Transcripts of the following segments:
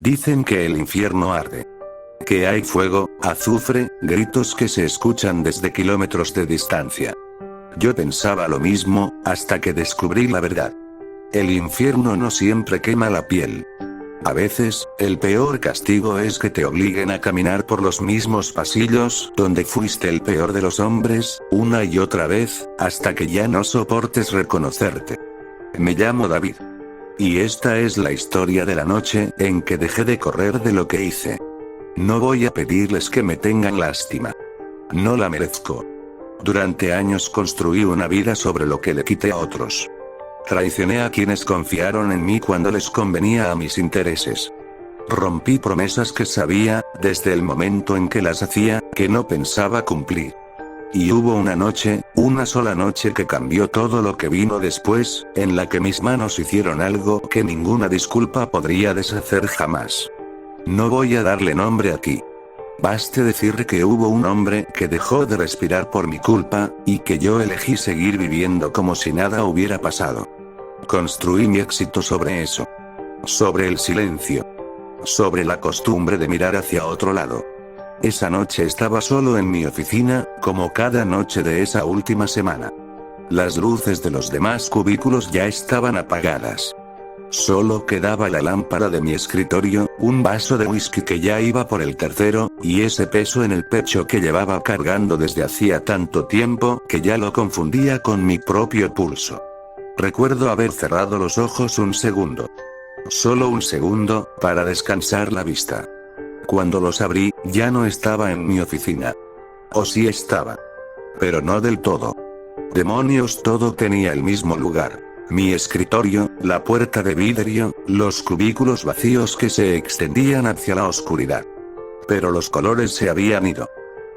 Dicen que el infierno arde. Que hay fuego, azufre, gritos que se escuchan desde kilómetros de distancia. Yo pensaba lo mismo, hasta que descubrí la verdad. El infierno no siempre quema la piel. A veces, el peor castigo es que te obliguen a caminar por los mismos pasillos, donde fuiste el peor de los hombres, una y otra vez, hasta que ya no soportes reconocerte. Me llamo David. Y esta es la historia de la noche en que dejé de correr de lo que hice. No voy a pedirles que me tengan lástima. No la merezco. Durante años construí una vida sobre lo que le quité a otros. Traicioné a quienes confiaron en mí cuando les convenía a mis intereses. Rompí promesas que sabía, desde el momento en que las hacía, que no pensaba cumplir. Y hubo una noche, una sola noche que cambió todo lo que vino después, en la que mis manos hicieron algo que ninguna disculpa podría deshacer jamás. No voy a darle nombre aquí. Baste decir que hubo un hombre que dejó de respirar por mi culpa, y que yo elegí seguir viviendo como si nada hubiera pasado. Construí mi éxito sobre eso. Sobre el silencio. Sobre la costumbre de mirar hacia otro lado. Esa noche estaba solo en mi oficina, como cada noche de esa última semana. Las luces de los demás cubículos ya estaban apagadas. Solo quedaba la lámpara de mi escritorio, un vaso de whisky que ya iba por el tercero, y ese peso en el pecho que llevaba cargando desde hacía tanto tiempo que ya lo confundía con mi propio pulso. Recuerdo haber cerrado los ojos un segundo. Solo un segundo, para descansar la vista. Cuando los abrí, ya no estaba en mi oficina. O sí estaba. Pero no del todo. Demonios, todo tenía el mismo lugar. Mi escritorio, la puerta de vidrio, los cubículos vacíos que se extendían hacia la oscuridad. Pero los colores se habían ido.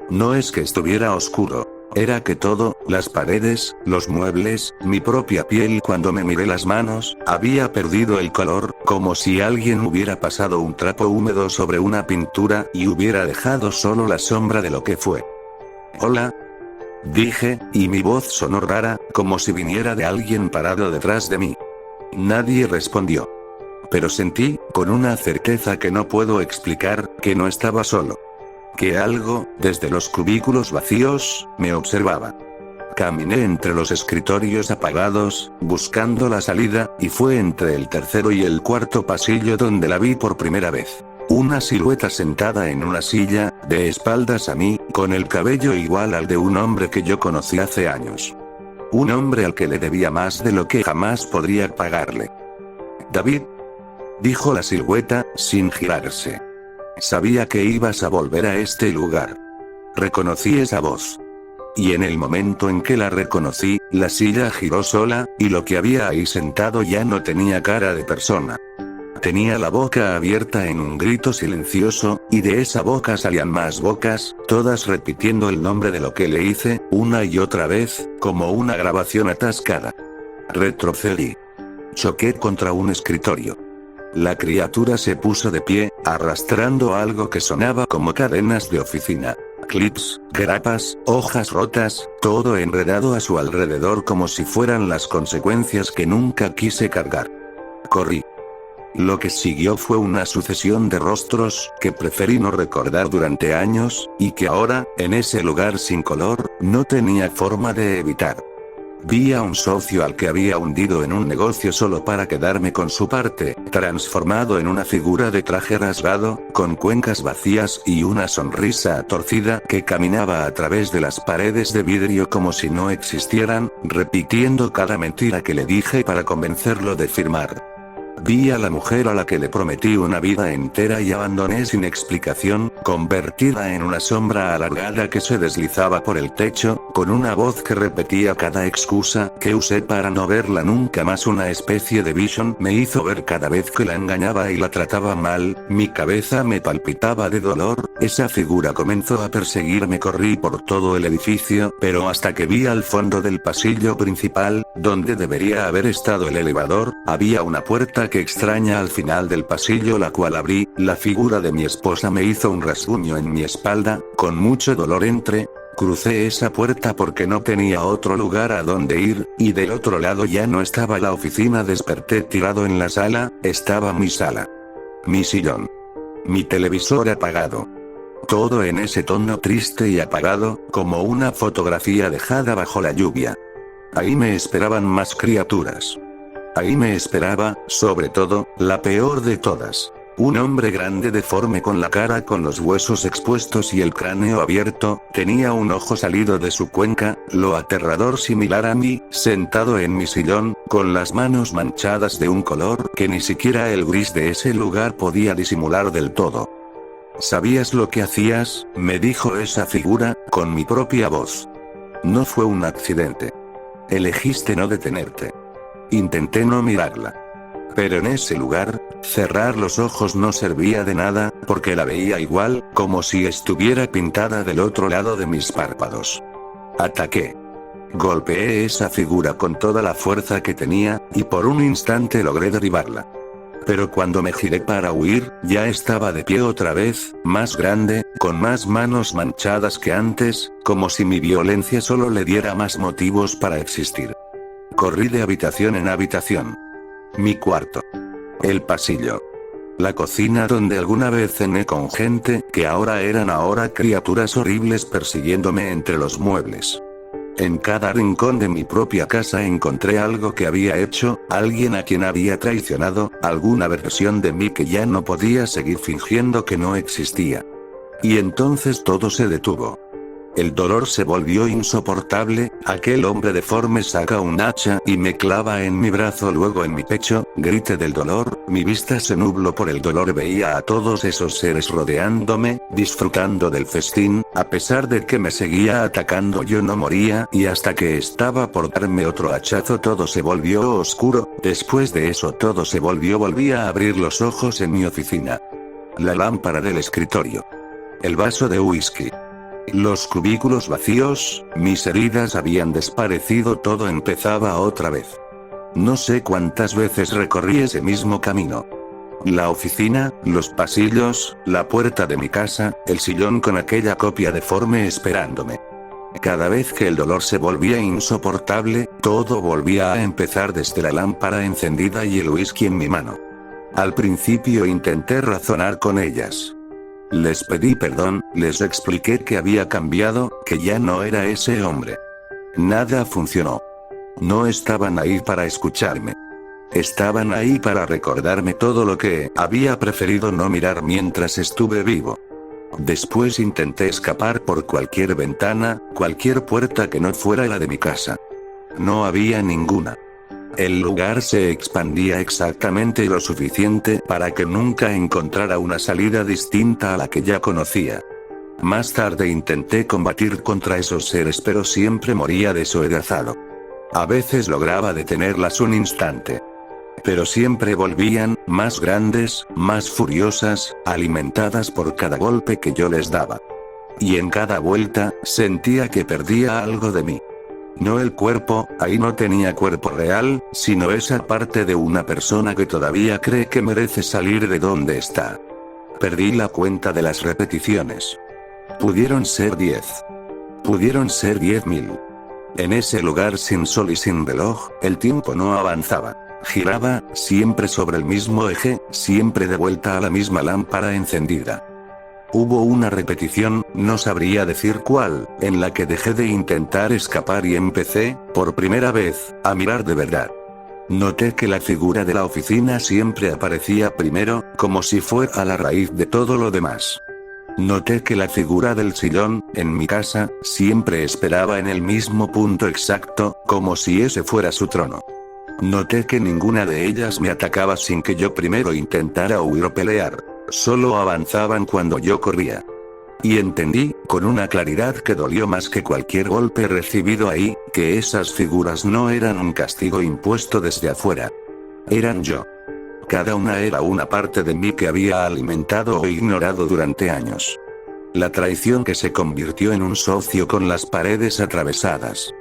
No es que estuviera oscuro. Era que todo, las paredes, los muebles, mi propia piel cuando me miré las manos, había perdido el color, como si alguien hubiera pasado un trapo húmedo sobre una pintura y hubiera dejado solo la sombra de lo que fue. Hola. Dije, y mi voz sonó rara, como si viniera de alguien parado detrás de mí. Nadie respondió. Pero sentí, con una certeza que no puedo explicar, que no estaba solo. Que algo, desde los cubículos vacíos, me observaba. Caminé entre los escritorios apagados, buscando la salida, y fue entre el tercero y el cuarto pasillo donde la vi por primera vez. Una silueta sentada en una silla, de espaldas a mí, con el cabello igual al de un hombre que yo conocí hace años. Un hombre al que le debía más de lo que jamás podría pagarle. David, dijo la silueta, sin girarse. Sabía que ibas a volver a este lugar. Reconocí esa voz. Y en el momento en que la reconocí, la silla giró sola, y lo que había ahí sentado ya no tenía cara de persona. Tenía la boca abierta en un grito silencioso, y de esa boca salían más bocas, todas repitiendo el nombre de lo que le hice, una y otra vez, como una grabación atascada. Retrocedí. Choqué contra un escritorio. La criatura se puso de pie, arrastrando algo que sonaba como cadenas de oficina. Clips, grapas, hojas rotas, todo enredado a su alrededor como si fueran las consecuencias que nunca quise cargar. Corrí. Lo que siguió fue una sucesión de rostros, que preferí no recordar durante años, y que ahora, en ese lugar sin color, no tenía forma de evitar. Vi a un socio al que había hundido en un negocio solo para quedarme con su parte, transformado en una figura de traje rasgado, con cuencas vacías y una sonrisa torcida que caminaba a través de las paredes de vidrio como si no existieran, repitiendo cada mentira que le dije para convencerlo de firmar. Vi a la mujer a la que le prometí una vida entera y abandoné sin explicación, convertida en una sombra alargada que se deslizaba por el techo, con una voz que repetía cada excusa que usé para no verla nunca más. Una especie de vision me hizo ver cada vez que la engañaba y la trataba mal, mi cabeza me palpitaba de dolor, esa figura comenzó a perseguirme. Corrí por todo el edificio, pero hasta que vi al fondo del pasillo principal, donde debería haber estado el elevador, había una puerta que extraña al final del pasillo, la cual abrí. La figura de mi esposa me hizo un rasguño en mi espalda, con mucho dolor crucé esa puerta porque no tenía otro lugar a donde ir, y del otro lado ya no estaba la oficina. Desperté tirado en la sala, estaba mi sala. Mi sillón. Mi televisor apagado. Todo en ese tono triste y apagado, como una fotografía dejada bajo la lluvia. Ahí me esperaban más criaturas. Ahí me esperaba, sobre todo, la peor de todas. Un hombre grande deforme con la cara con los huesos expuestos y el cráneo abierto, tenía un ojo salido de su cuenca, lo aterrador similar a mí, sentado en mi sillón, con las manos manchadas de un color que ni siquiera el gris de ese lugar podía disimular del todo. ¿Sabías lo que hacías?, me dijo esa figura, con mi propia voz. No fue un accidente. Elegiste no detenerte. Intenté no mirarla. Pero en ese lugar, cerrar los ojos no servía de nada, porque la veía igual, como si estuviera pintada del otro lado de mis párpados. Ataqué. Golpeé esa figura con toda la fuerza que tenía, y por un instante logré derribarla. Pero cuando me giré para huir, ya estaba de pie otra vez, más grande, con más manos manchadas que antes, como si mi violencia solo le diera más motivos para existir. Corrí de habitación en habitación. Mi cuarto. El pasillo. La cocina donde alguna vez cené con gente que ahora eran criaturas horribles persiguiéndome entre los muebles. En cada rincón de mi propia casa encontré algo que había hecho, alguien a quien había traicionado, alguna versión de mí que ya no podía seguir fingiendo que no existía. Y entonces todo se detuvo. El dolor se volvió insoportable, aquel hombre deforme saca un hacha y me clava en mi brazo, luego en mi pecho, grité del dolor, mi vista se nubló por el dolor, veía a todos esos seres rodeándome, disfrutando del festín, a pesar de que me seguía atacando yo no moría, y hasta que estaba por darme otro hachazo todo se volvió oscuro, después de eso todo se volví a abrir los ojos en mi oficina. La lámpara del escritorio. El vaso de whisky. Los cubículos vacíos, mis heridas habían desaparecido, todo empezaba otra vez. No sé cuántas veces recorrí ese mismo camino. La oficina, los pasillos, la puerta de mi casa, el sillón con aquella copia deforme esperándome. Cada vez que el dolor se volvía insoportable, todo volvía a empezar desde la lámpara encendida y el whisky en mi mano. Al principio intenté razonar con ellas. Les pedí perdón, les expliqué que había cambiado, que ya no era ese hombre. Nada funcionó. No estaban ahí para escucharme. Estaban ahí para recordarme todo lo que había preferido no mirar mientras estuve vivo. Después intenté escapar por cualquier ventana, cualquier puerta que no fuera la de mi casa. No había ninguna. El lugar se expandía exactamente lo suficiente para que nunca encontrara una salida distinta a la que ya conocía. Más tarde intenté combatir contra esos seres, pero siempre moría deshedrazado. A veces lograba detenerlas un instante. Pero siempre volvían, más grandes, más furiosas, alimentadas por cada golpe que yo les daba. Y en cada vuelta, sentía que perdía algo de mí. No el cuerpo, ahí no tenía cuerpo real, sino esa parte de una persona que todavía cree que merece salir de donde está. Perdí la cuenta de las repeticiones. Pudieron ser 10. Pudieron ser 10.000. En ese lugar sin sol y sin reloj, el tiempo no avanzaba. Giraba, siempre sobre el mismo eje, siempre de vuelta a la misma lámpara encendida. Hubo una repetición, no sabría decir cuál, en la que dejé de intentar escapar y empecé, por primera vez, a mirar de verdad. Noté que la figura de la oficina siempre aparecía primero, como si fuera la raíz de todo lo demás. Noté que la figura del sillón, en mi casa, siempre esperaba en el mismo punto exacto, como si ese fuera su trono. Noté que ninguna de ellas me atacaba sin que yo primero intentara huir o pelear. Solo avanzaban cuando yo corría. Y entendí, con una claridad que dolió más que cualquier golpe recibido ahí, que esas figuras no eran un castigo impuesto desde afuera. Eran yo. Cada una era una parte de mí que había alimentado o ignorado durante años. La traición que se convirtió en un socio con las paredes atravesadas.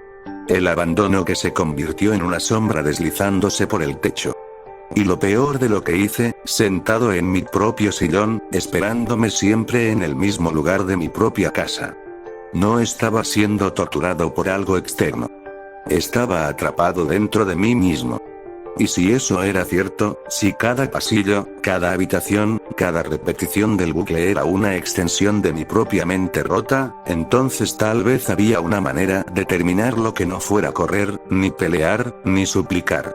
El abandono que se convirtió en una sombra deslizándose por el techo. Y lo peor de lo que hice, sentado en mi propio sillón, esperándome siempre en el mismo lugar de mi propia casa. No estaba siendo torturado por algo externo. Estaba atrapado dentro de mí mismo. Y si eso era cierto, si cada pasillo, cada habitación, cada repetición del bucle era una extensión de mi propia mente rota, entonces tal vez había una manera de terminar lo que no fuera correr, ni pelear, ni suplicar.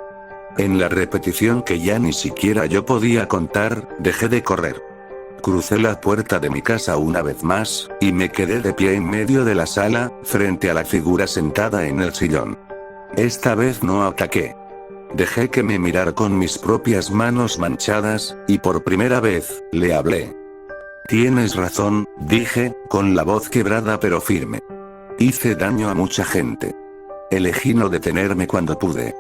En la repetición que ya ni siquiera yo podía contar, dejé de correr. Crucé la puerta de mi casa una vez más, y me quedé de pie en medio de la sala, frente a la figura sentada en el sillón. Esta vez no ataqué. Dejé que me mirara con mis propias manos manchadas, y por primera vez, le hablé. Tienes razón, dije, con la voz quebrada pero firme. Hice daño a mucha gente. Elegí no detenerme cuando pude.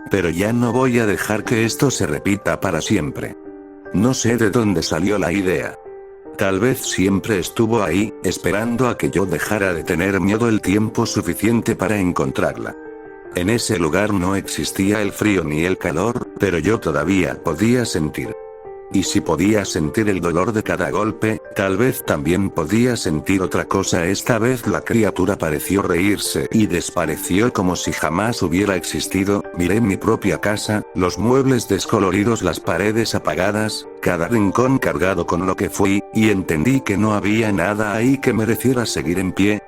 Pero ya no voy a dejar que esto se repita para siempre. No sé de dónde salió la idea. Tal vez siempre estuvo ahí, esperando a que yo dejara de tener miedo el tiempo suficiente para encontrarla. En ese lugar no existía el frío ni el calor, pero yo todavía podía sentir. Y si podía sentir el dolor de cada golpe, tal vez también podía sentir otra cosa. Esta vez la criatura pareció reírse y desapareció como si jamás hubiera existido. Miré mi propia casa, los muebles descoloridos, las paredes apagadas, cada rincón cargado con lo que fui, y entendí que no había nada ahí que mereciera seguir en pie.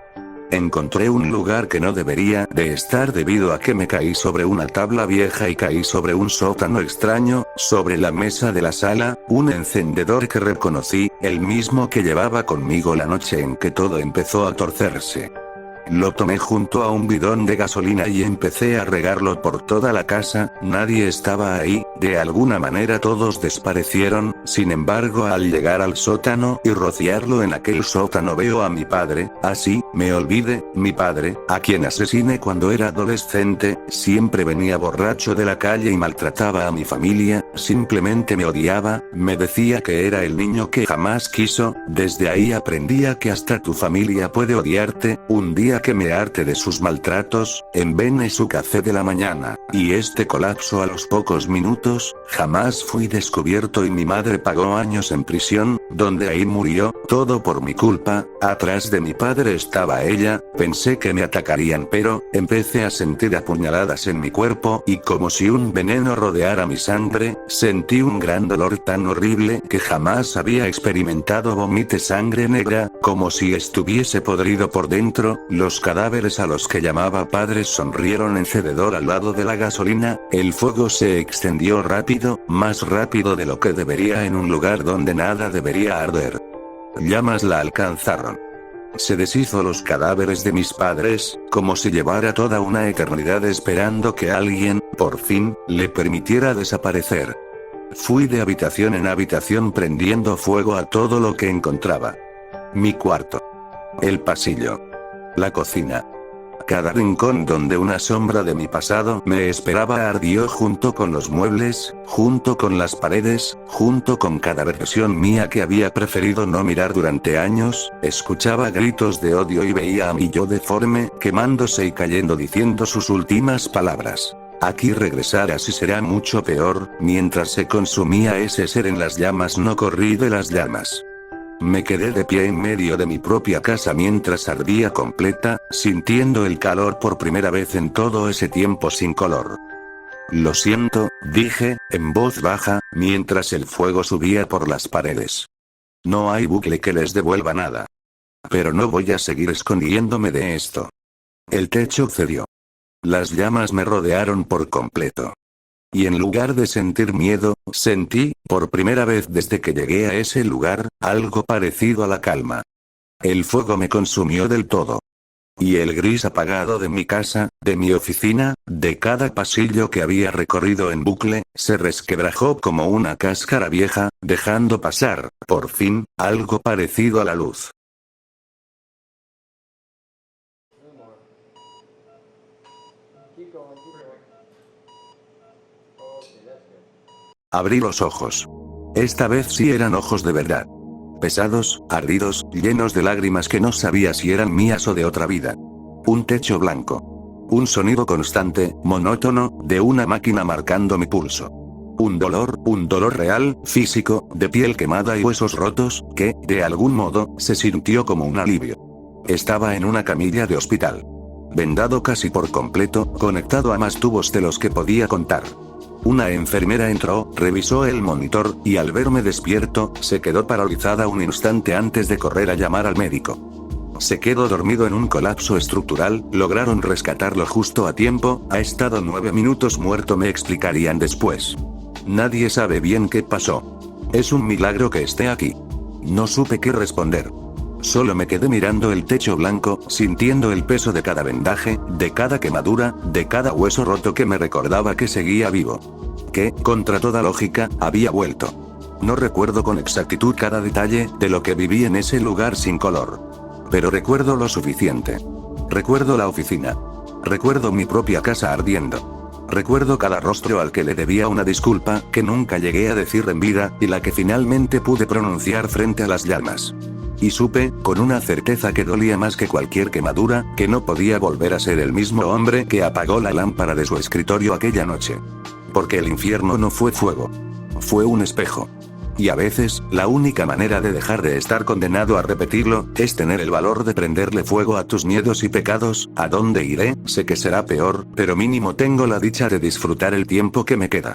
Encontré un lugar que no debería de estar debido a que me caí sobre una tabla vieja y caí sobre un sótano extraño, sobre la mesa de la sala, un encendedor que reconocí, el mismo que llevaba conmigo la noche en que todo empezó a torcerse. Lo tomé junto a un bidón de gasolina y empecé a regarlo por toda la casa. Nadie estaba ahí, de alguna manera todos desaparecieron. Sin embargo, al llegar al sótano y rociarlo en aquel sótano, veo a mi padre. Así, me olvidé, mi padre, a quien asesiné cuando era adolescente, siempre venía borracho de la calle y maltrataba a mi familia, simplemente me odiaba, me decía que era el niño que jamás quiso. Desde ahí aprendí a que hasta tu familia puede odiarte. Un día que me harté de sus maltratos, envenené su café de la mañana, y este colapsó a los pocos minutos. Jamás fui descubierto y mi madre pagó años en prisión, donde ahí murió, todo por mi culpa. Atrás de mi padre estaba ella. Pensé que me atacarían, pero empecé a sentir apuñaladas en mi cuerpo, y como si un veneno rodeara mi sangre, sentí un gran dolor tan horrible que jamás había experimentado. Vomité sangre negra, como si estuviese podrido por dentro. Los cadáveres a los que llamaba padres sonrieron encendedor al lado de la gasolina. El fuego se extendió rápido, más rápido de lo que debería en un lugar donde nada debería arder. Llamas la alcanzaron. Se deshizo los cadáveres de mis padres, como si llevara toda una eternidad esperando que alguien, por fin, le permitiera desaparecer. Fui de habitación en habitación prendiendo fuego a todo lo que encontraba. Mi cuarto. El pasillo. La cocina. Cada rincón donde una sombra de mi pasado me esperaba ardió, junto con los muebles, junto con las paredes, junto con cada versión mía que había preferido no mirar durante años. Escuchaba gritos de odio y veía a mi yo deforme, quemándose y cayendo, diciendo sus últimas palabras. Aquí regresarás y será mucho peor. Mientras se consumía ese ser en las llamas, no corrí de las llamas. Me quedé de pie en medio de mi propia casa mientras ardía completa, sintiendo el calor por primera vez en todo ese tiempo sin color. Lo siento, dije, en voz baja, mientras el fuego subía por las paredes. No hay bucle que les devuelva nada. Pero no voy a seguir escondiéndome de esto. El techo cedió. Las llamas me rodearon por completo. Y en lugar de sentir miedo, sentí, por primera vez desde que llegué a ese lugar, algo parecido a la calma. El fuego me consumió del todo. Y el gris apagado de mi casa, de mi oficina, de cada pasillo que había recorrido en bucle, se resquebrajó como una cáscara vieja, dejando pasar, por fin, algo parecido a la luz. Abrí los ojos. Esta vez sí eran ojos de verdad. Pesados, ardidos, llenos de lágrimas que no sabía si eran mías o de otra vida. Un techo blanco. Un sonido constante, monótono, de una máquina marcando mi pulso. Un dolor real, físico, de piel quemada y huesos rotos, que, de algún modo, se sintió como un alivio. Estaba en una camilla de hospital. Vendado casi por completo, conectado a más tubos de los que podía contar. Una enfermera entró, revisó el monitor, y al verme despierto, se quedó paralizada un instante antes de correr a llamar al médico. Se quedó dormido en un colapso estructural, lograron rescatarlo justo a tiempo, ha estado 9 minutos muerto, me explicarían después. Nadie sabe bien qué pasó. Es un milagro que esté aquí. No supe qué responder. Solo me quedé mirando el techo blanco, sintiendo el peso de cada vendaje, de cada quemadura, de cada hueso roto que me recordaba que seguía vivo. Que, contra toda lógica, había vuelto. No recuerdo con exactitud cada detalle de lo que viví en ese lugar sin color. Pero recuerdo lo suficiente. Recuerdo la oficina. Recuerdo mi propia casa ardiendo. Recuerdo cada rostro al que le debía una disculpa que nunca llegué a decir en vida, y la que finalmente pude pronunciar frente a las llamas. Y supe, con una certeza que dolía más que cualquier quemadura, que no podía volver a ser el mismo hombre que apagó la lámpara de su escritorio aquella noche. Porque el infierno no fue fuego. Fue un espejo. Y a veces, la única manera de dejar de estar condenado a repetirlo, es tener el valor de prenderle fuego a tus miedos y pecados. ¿A dónde iré? Sé que será peor, pero mínimo tengo la dicha de disfrutar el tiempo que me queda.